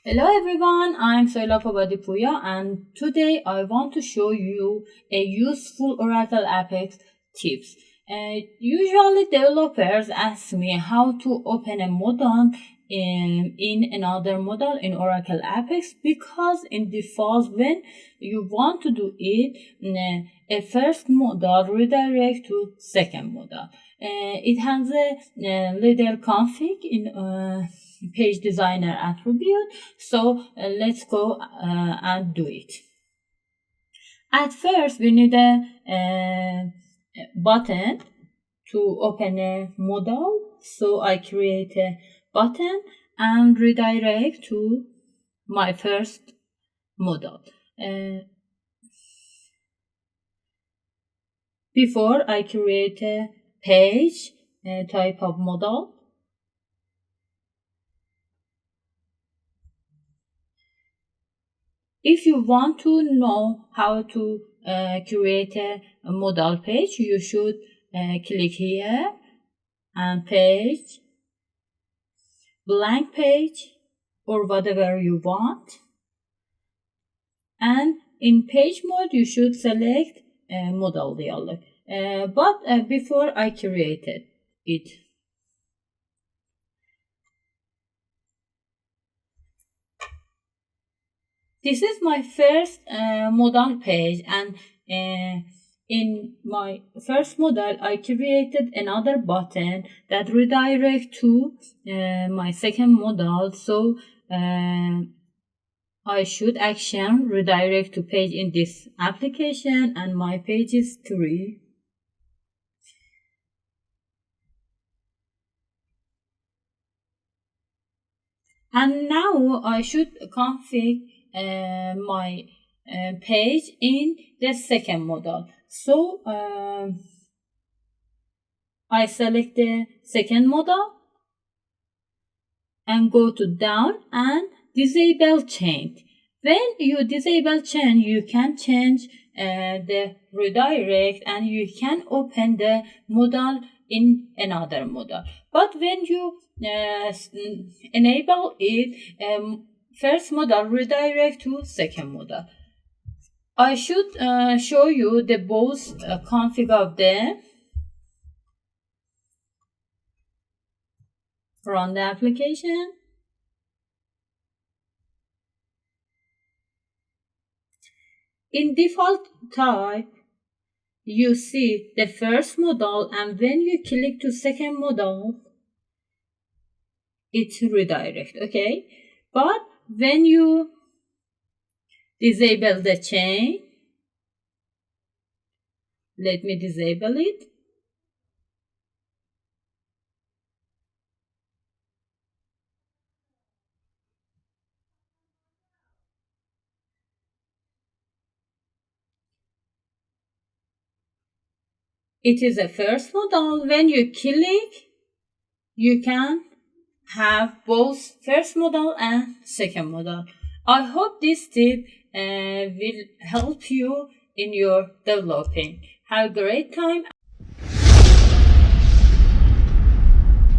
Hello everyone, I'm Soyla Pabadipuya and today I want to show you a useful Oracle Apex tips. Usually developers ask me how to open a modal in another modal in Oracle Apex because in default when you want to do it, a first modal redirect to second modal. It has a little config in page designer attribute. So let's go and do it. At first, we need a button to open a modal. So I create a button and redirect to my first modal. Before I create a page type of modal. If you want to know how to create a modal page, you should click here and page, blank page, or whatever you want. And in page mode, you should select modal dialog. But before I created it. This is my first modal page, and in my first modal, I created another button that redirect to my second modal. So I should action redirect to page in this application, and my page is 3. And now I should config my page in the second modal. So I select the second modal and go to down and disable chain. When you disable chain, you can change the redirect and you can open the modal in another modal. But when you enable it, first modal redirect to second modal. I should show you the both config of them. Run the application. In default type, you see the first modal, and when you click to second modal, it's redirect, okay? But when you disable the chain, let me disable it. It is a first modal. When you click, you can have both first modal and second modal. I hope this tip will help you in your developing. Have a great time.